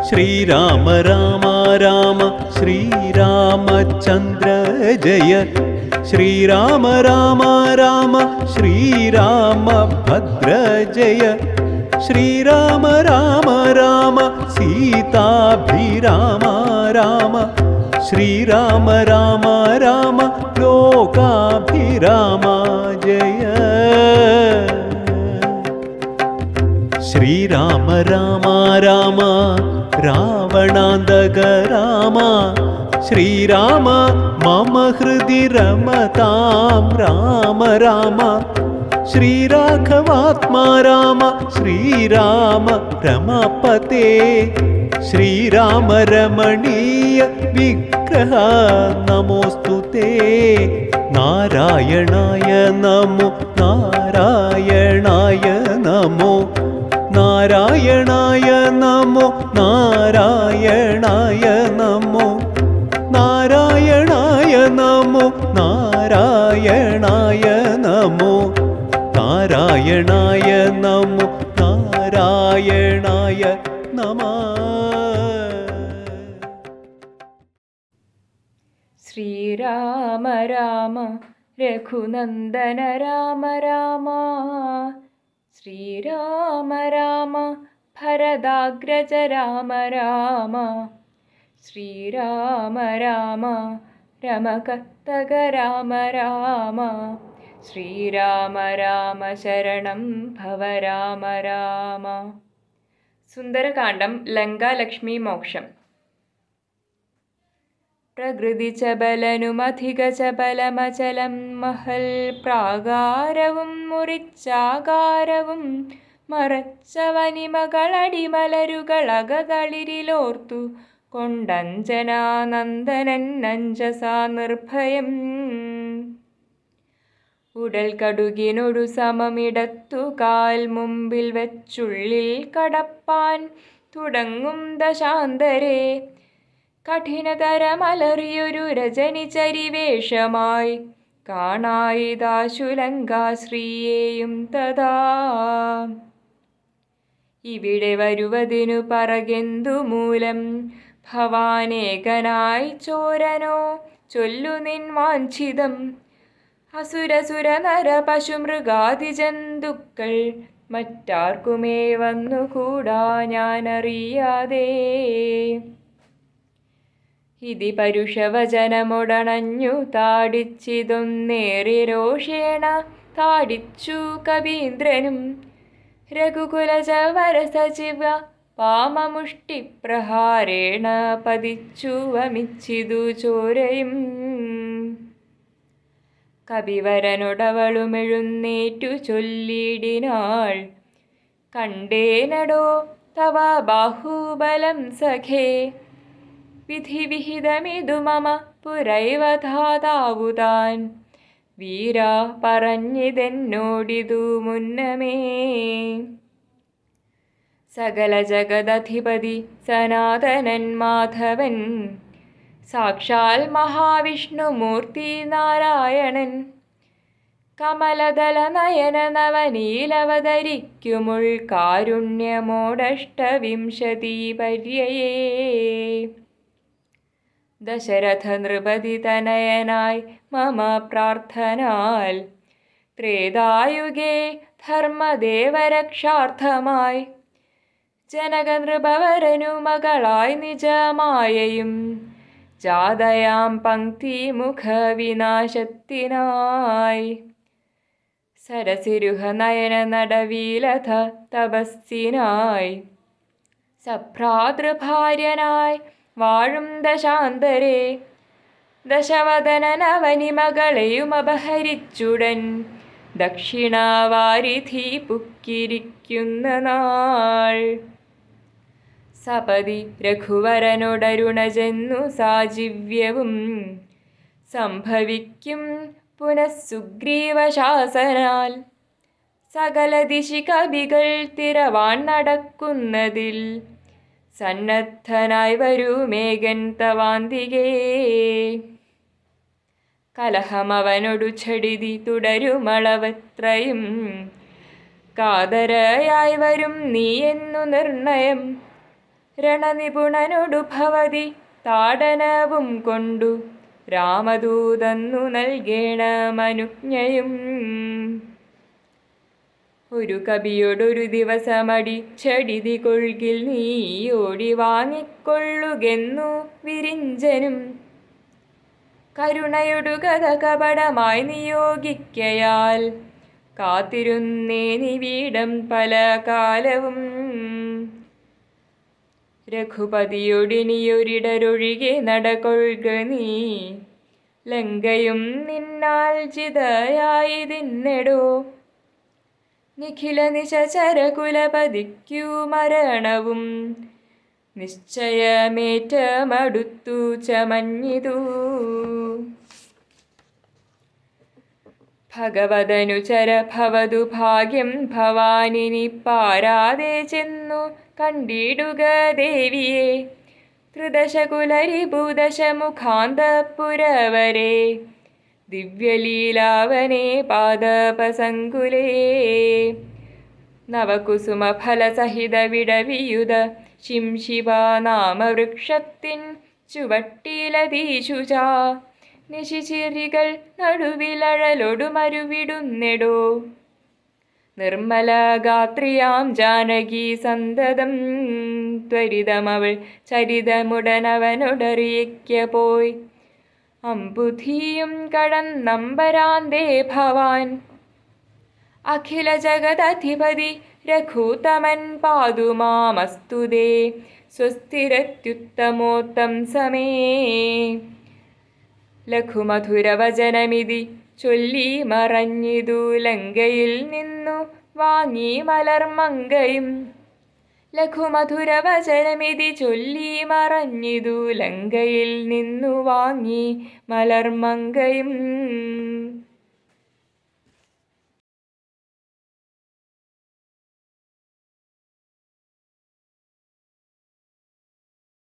ശ്രീരാമ രാമ രാമ ശ്രീരാമചന്ദ്ര ജയ ശ്രീരാമ രാമ രാമ ശ്രീരാമഭദ്ര ജയ ശ്രീരാമ രാമ രാമ സീതാഭിരാമ രാമ ശ്രീരാമ രാമ രാമ ലോകാഭിരാമ ജയ ശ്രീരാമ രാമ രാമ രാവണാന്തക രാമ ശ്രീരാമ മമ ഹൃദി രമതാം രാമ രാമ ശ്രീരാഘവാത്മാ രാമ ശ്രീരാമ രമപതേ ശ്രീരാമ രമണീയ വിഗ്രഹ നമോസ്തുതേ നാരായണായ നമോ നാരായണായ നമോ നാരായണായ നമോ നാരായണായ നമോ നാരായണായ നമോ നാരായണായ നമോ നാരായണായ നമോ നാരായണായ നമഃ. ശ്രീരാമ രാമ രഘുനന്ദന രാമ രാമ ശ്രീരാമ രാമ ഭരതാഗ്രജ രാമ രാമ ശ്രീരാമ രാമ രമകർത്തക രാമ രാമ ശ്രീരാമ രാമ ശരണം ഭവ രാമ രാമ. സുന്ദരകാന്ഡം ലങ്കാലക്ഷ്മി മോക്ഷം. പ്രകൃതി ചബലനുമധിക ചബലമചലം മഹൽ പ്രാകാരവും മുറിച്ചാകാരവും മറച്ച വനിമകളടിമലരുകളകതളിരിലോർത്തു കൊണ്ടഞ്ജനാനന്ദനൻ അഞ്ജസാ നിർഭയം ഉടൽ കടുകിനൊടു സമമിടത്തു കാൽ മുമ്പിൽ വെച്ചുള്ളിൽ കടപ്പാൻ തുടങ്ങും ദശാന്തരെ കഠിനതരമലറിയൊരു രജനിചരിവേഷമായി കാണായിതാശുലങ്കാശ്രീയേയും തഥാ. ഇവിടെ വരുവതിനു പറകെന്തു മൂലം ഭവാനേകനായി ചോരനോ ചൊല്ലു നിൻ വാഞ്ചിതം. അസുരസുര നര പശുമൃഗാദിജന്തുക്കൾ മറ്റാർക്കുമേ വന്നുകൂടാ ഞാനറിയാതെ. ഇതി പരുഷവചനമൊടണഞ്ഞു താടിച്ചിതൊന്നേറി രോഷേണ താടിച്ചു കവീന്ദ്രനും രഘുകുലജവരസചിവ പാമമുഷ്ടിപ്രഹാരേണ പതിച്ചു വമിച്ചിതു ചോരയും. കവിവരനൊടവളുമെഴുന്നേറ്റു ചൊല്ലിടിനാൾ കണ്ടേനടോ തവ ബാഹുബലം സഖേ വിധിവിഹിതമിതു മമ പുരൈവധാതാവുതാൻ വീരാ പറഞ്ഞിതെന്നോടിതു മുന്നമേ. സകല ജഗദധിപതി സനാതനൻ മാധവൻ സാക്ഷാൽ മഹാവിഷ്ണുമൂർത്തി നാരായണൻ കമലദല നയന നവനീലവതരിക്കുമുൾ കാരുണ്യമോടഷ്ടവിംശതി പര്യയേ. ദശരഥ നൃപതി തനയനായി മമ പ്രാർത്ഥനാൽ ത്രേതായുഗേ ധർമ്മദേവരക്ഷാർത്ഥമായി ജനകനൃപവരനു മകളായി നിജമായയും ജാതയാം പങ്ക്തിമുഖ വിനാശത്തിനായി സരസിരുഹ നയന നടവീലഥ തപസ്സിനായി സഭ്രാതൃഭാര്യനായി വാഴും ദശാന്തരെ ദശവദനനവനി മകളെയും അപഹരിച്ചുടൻ ദക്ഷിണാവാരിധി പുക്കിരിക്കുന്ന നാൾ. സപതി രഘുവരനോടരുണജെന്നു സാജീവ്യവും സംഭവിക്കും പുനഃസുഗ്രീവശാസനാൽ സകല ദിശി കവികൾ തിരവാൻ നടക്കുന്നതിൽ സന്നദ്ധനായി വരുമേകൻ തവാന്തികേ. കലഹമവനൊടു ഛടിതി തുടരുമളവത്രയും കാതരയായി വരും നീ എന്നു നിർണയം രണനിപുണനോടു ഭവതി താടനവും കൊണ്ടു രാമദൂതന്നു നൽകേണമനുജ്ഞയും. ഒരു കവിയോടൊരു ദിവസമടിച്ചടിതി കൊൾകിൽ നീ ഓടി വാങ്ങിക്കൊള്ളുകെന്നു വിരിഞ്ചനും. കരുണയൊടു കഥ കപടമായി നിയോഗിക്കയാൽ കാത്തിരുന്നേനിവിടം പല കാലവും. രഘുപതിയൊടിനിയൊരിടരൊഴികെ നടകൊള്ളുക നീ, ലങ്കയും നിന്നാൽ ജിതയായതിന്നെടോ. നിഖില നിശചരകുലപതിക്കു മരണവും നിശ്ചയമേറ്റമടുത്തു ചമഞ്ഞിതു. ഭഗവതനുചര ഭവതു ഭാഗ്യം ഭവാനിനി പാരാതെ ചെന്നു കണ്ടിടുക ദേവിയെ. ത്രിദശകുലരിഭൂദശമുഖാന്തപുരവരെ ദിവ്യലീലാവനേ പാദപസങ്കുലേ. നവകുസുമഫലസഹിത വിടവിയുത ശിംശിവ നാമവൃക്ഷത്തിൻ ചുവട്ടിലതീശുചാ. നിശിചിരികൾ നടുവിലഴലൊടുമരുവിടുന്നെടോ. നിർമ്മലഗാത്രിയാം ജാനകി സന്തതം ത്വരിതമവൾ ചരിതമുടനവനൊടറിയിക്ക പോയി. അമ്പുധിയും കടന്നമ്പരാന്തേ ഭവാൻ അഖില ജഗദധിപതി രഘൂത്തമൻ പാതുമാമസ്തുതേ സ്വസ്തിരത്യുത്തമോത്തം സമേ. ലഘുമധുരവചനമിതി ചൊല്ലി മറഞ്ഞിതു ലങ്കയിൽ നിന്നു വാങ്ങി മലർമങ്കയും. ലഘുമധുരവചനമിതി ചൊല്ലി മറഞ്ഞിതു ലങ്കയിൽ നിന്നു വാങ്ങി മലർമങ്കയും.